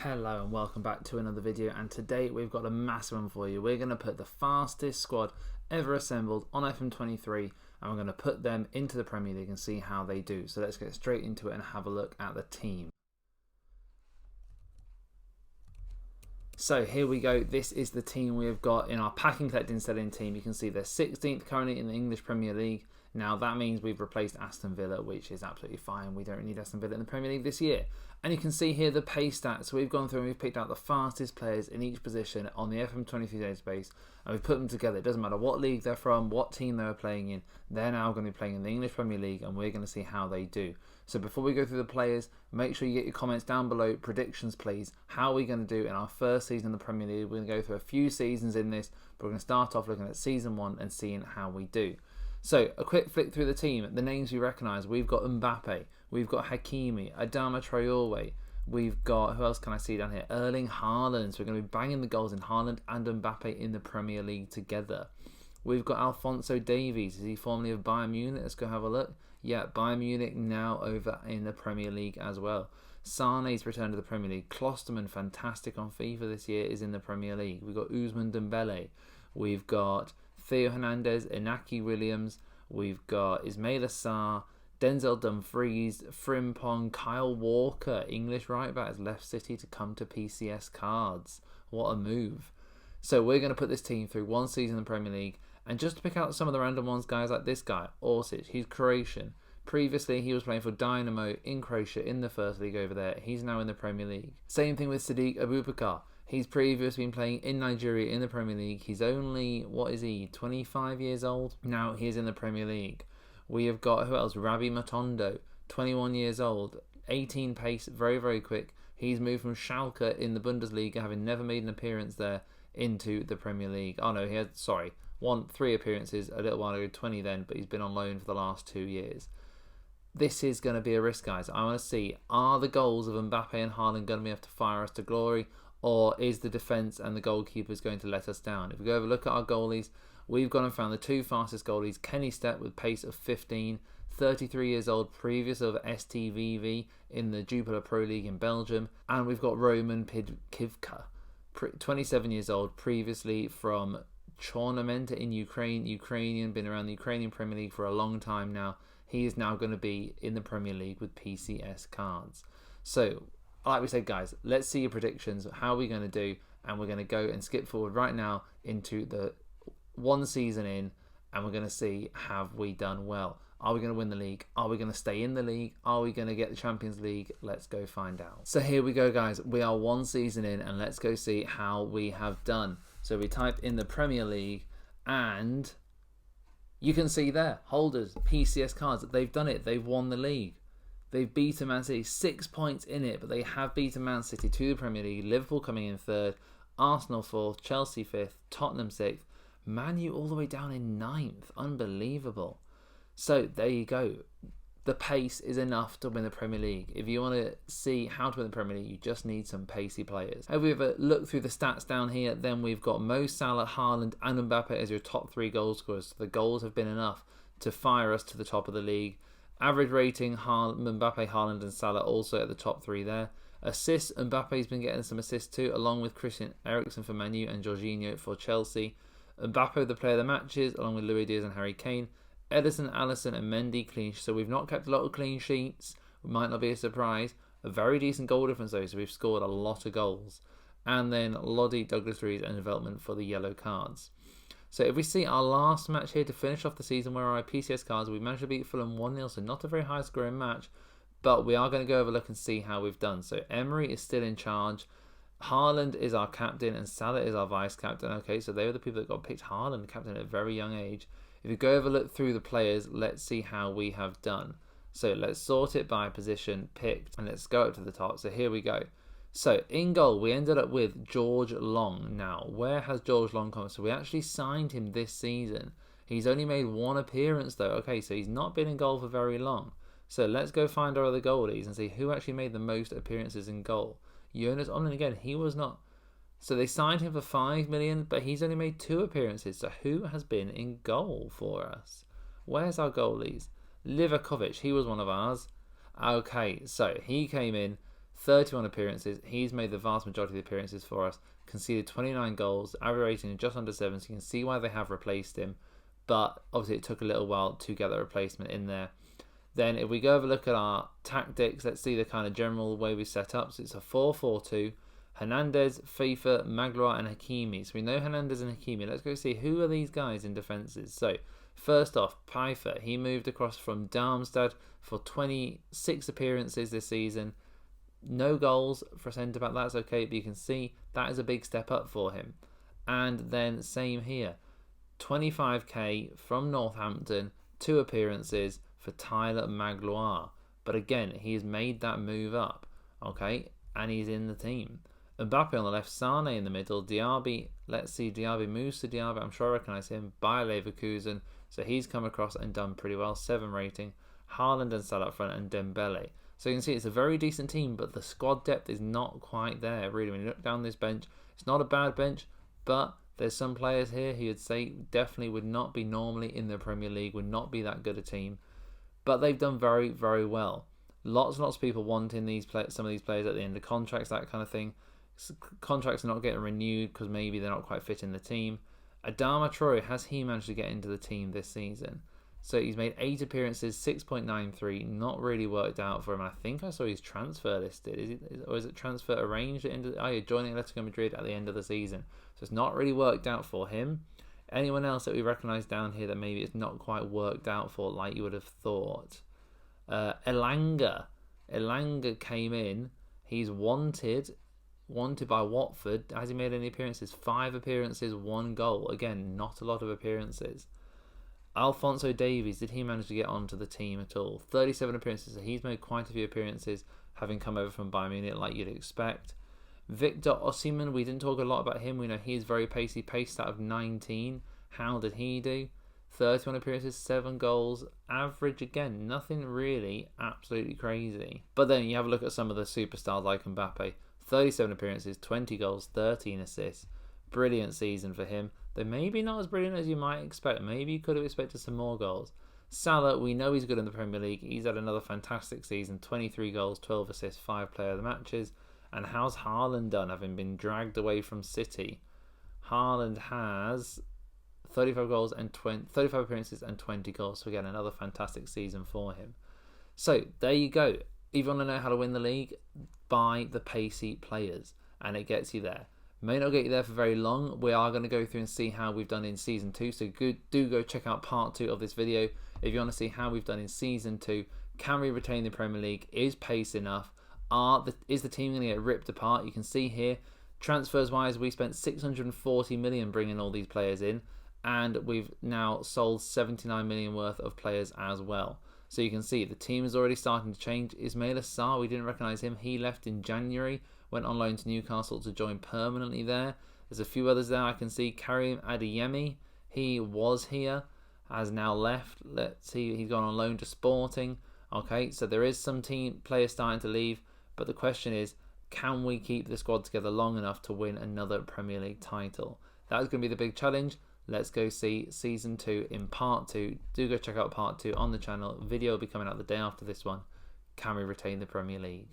Hello and welcome back to another video, and today we've got a massive one for you. We're going to put the fastest squad ever assembled on FM23 and we're going to put them into the Premier League and see how they do. So let's get straight into it and have a look at the team. So here we go. This is the team we have got in our packing collecting selling team. You can see they're 16th currently in the English Premier League. Now that means we've replaced Aston Villa, which is absolutely fine. We don't need Aston Villa in the Premier League this year. And you can see here the pace stats. So we've gone through and we've picked out the fastest players in each position on the FM23 database, and we've put them together. It doesn't matter what league they're from, what team they were playing in. They're now going to be playing in the English Premier League, and we're going to see how they do. So before we go through the players, make sure you get your comments down below. Predictions, please. How are we going to do in our first season in the Premier League? We're going to go through a few seasons in this, but we're going to start off looking at season 1 and seeing how we do. So, a quick flick through the team. The names we recognise. We've got Mbappe. We've got Hakimi. Adama Traore. We've got, who else can I see down here? Erling Haaland. So we're going to be banging the goals in Haaland and Mbappe in the Premier League together. We've got Alphonso Davies. Is he formerly of Bayern Munich? Let's go have a look. Yeah, Bayern Munich now over in the Premier League as well. Sane's returned to the Premier League. Klosterman, fantastic on FIFA this year, is in the Premier League. We've got Ousmane Dembele. We've got Theo Hernandez, Inaki Williams, we've got Ismaila Sarr, Denzel Dumfries, Frimpong, Kyle Walker, English right back, has left City to come to PCS Cards. What a move. So we're going to put this team through one season in the Premier League, and just to pick out some of the random ones, guys, like this guy, Orsic, he's Croatian. Previously, he was playing for Dynamo in Croatia in the First League over there. He's now in the Premier League. Same thing with Sadiq Abubakar. He's previously been playing in Nigeria in the Premier League. He's only, 25 years old? Now he is in the Premier League. We have got, who else? Rabi Matondo, 21 years old, 18 pace, very, very quick. He's moved from Schalke in the Bundesliga, having never made an appearance there, into the Premier League. Oh no, he had, 3 appearances a little while ago, 20 then, but he's been on loan for the last 2 years. This is going to be a risk, guys. I want to see, are the goals of Mbappe and Haaland going to be able to fire us to glory? Or is the defence and the goalkeepers going to let us down? If we go over look at our goalies, we've gone and found the 2 fastest goalies. Kenny Stepp with pace of 15, 33 years old, previous of STVV in the Jupiler Pro League in Belgium. And we've got Roman Kivka, 27 years old, previously from Chornomenta in Ukrainian, been around the Ukrainian Premier League for a long time now. He is now going to be in the Premier League with PCS Cards. So, like we said, guys, let's see your predictions. How are we going to do? And we're going to go and skip forward right now into the one season in, and we're going to see, have we done well? Are we going to win the league? Are we going to stay in the league? Are we going to get the Champions League? Let's go find out. So here we go, guys. We are one season in, and let's go see how we have done. So we type in the Premier League, and you can see there, holders, PCS Cards, they've done it. They've won the league. They've beaten Man City, 6 points in it, but they have beaten Man City to the Premier League. Liverpool coming in 3rd, Arsenal 4th, Chelsea 5th, Tottenham 6th, Man U all the way down in 9th. Unbelievable. So there you go. The pace is enough to win the Premier League. If you want to see how to win the Premier League, you just need some pacey players. If we have a look through the stats down here, then we've got Mo Salah, Haaland and Mbappe as your top 3 goal scorers. So the goals have been enough to fire us to the top of the league. Average rating, Mbappe, Haaland and Salah also at the top 3 there. Assists, Mbappe's been getting some assists too, along with Christian Eriksen for Man U and Jorginho for Chelsea. Mbappe, the player of the matches, along with Luis Diaz and Harry Kane. Ederson, Alisson and Mendy clean. So we've not kept a lot of clean sheets. It might not be a surprise. A very decent goal difference though, so we've scored a lot of goals. And then Lodi, Douglas Luiz and development for the yellow cards. So if we see our last match here to finish off the season where our PCS Cards, we managed to beat Fulham 1-0, so not a very high scoring match, but we are going to go over look and see how we've done. So Emery is still in charge, Haaland is our captain and Salah is our vice captain. Okay, so they were the people that got picked Haaland captain at a very young age. If you go over look through the players, let's see how we have done. So let's sort it by position picked and let's go up to the top. So here we go. So, in goal, we ended up with George Long. Now, where has George Long come? So, we actually signed him this season. He's only made 1 appearance, though. Okay, so he's not been in goal for very long. So, let's go find our other goalies and see who actually made the most appearances in goal. Jonas Omlin, again, he was not. So, they signed him for 5 million, but he's only made 2 appearances. So, who has been in goal for us? Where's our goalies? Livakovic, he was one of ours. Okay, so he came in. 31 appearances. He's made the vast majority of the appearances for us. Conceded 29 goals, average rating of just under 7. So you can see why they have replaced him. But obviously it took a little while to get that replacement in there. Then if we go have a look at our tactics, let's see the kind of general way we set up. So it's a 4-4-2. Hernandez, FIFA, Magloire and Hakimi. So we know Hernandez and Hakimi. Let's go see who are these guys in defences. So first off, Pfeiffer. He moved across from Darmstadt for 26 appearances this season. No goals for a centre-back. That's okay, but you can see that is a big step up for him. And then same here. 25k from Northampton, 2 appearances for Tyler Magloire. But again, he's made that move up, okay, and he's in the team. Mbappe on the left, Sane in the middle, Diaby, let's see, Diaby moves to Diaby, I'm sure I recognise him, Bayer Leverkusen, so he's come across and done pretty well, 7 rating. Haaland and Salah up front and Dembele. So you can see it's a very decent team, but the squad depth is not quite there, really. When you look down this bench, it's not a bad bench, but there's some players here who you'd say definitely would not be normally in the Premier League, would not be that good a team. But they've done very, very well. Lots and lots of people wanting some of these players at the end of contracts, that kind of thing. Contracts are not getting renewed because maybe they're not quite fit in the team. Adama Traore, has he managed to get into the team this season? So he's made 8 appearances, 6.93, not really worked out for him. I think I saw his transfer listed. Or is it transfer arranged? You're joining Atletico Madrid at the end of the season. So it's not really worked out for him. Anyone else that we recognise down here that maybe it's not quite worked out for like you would have thought? Elanga. Elanga came in. He's wanted by Watford. Has he made any appearances? 5 appearances, 1 goal. Again, not a lot of appearances. Alphonso Davies, did he manage to get onto the team at all? 37 appearances, so he's made quite a few appearances, having come over from Bayern Munich like you'd expect. Victor Osimhen, we didn't talk a lot about him. We know he's very pacey, paced out of 19. How did he do? 31 appearances, 7 goals. Average again, nothing really absolutely crazy. But then you have a look at some of the superstars like Mbappe. 37 appearances, 20 goals, 13 assists. Brilliant season for him. Though maybe not as brilliant as you might expect. Maybe you could have expected some more goals. Salah, we know he's good in the Premier League. He's had another fantastic season. 23 goals, 12 assists, 5 player of the matches. And how's Haaland done, having been dragged away from City? Haaland has 35 goals and 35 appearances and 20 goals. So again, another fantastic season for him. So there you go. If you want to know how to win the league, buy the pacey players, and it gets you there. May not get you there for very long. We are going to go through and see how we've done in Season 2. So do go check out Part 2 of this video if you want to see how we've done in Season 2. Can we retain the Premier League? Is pace enough? Is the team going to get ripped apart? You can see here, transfers-wise, we spent 640 million bringing all these players in. And we've now sold 79 million worth of players as well. So you can see the team is already starting to change. Ismail Assar, we didn't recognise him. He left in January. Went on loan to Newcastle to join permanently there. There's a few others there I can see. Karim Adeyemi, he was here, has now left. Let's see, he's gone on loan to Sporting. Okay, so there is some team players starting to leave, but the question is, can we keep the squad together long enough to win another Premier League title? That's going to be the big challenge. Let's go see Season 2 in Part 2. Do go check out Part 2 on the channel. Video will be coming out the day after this one. Can we retain the Premier League?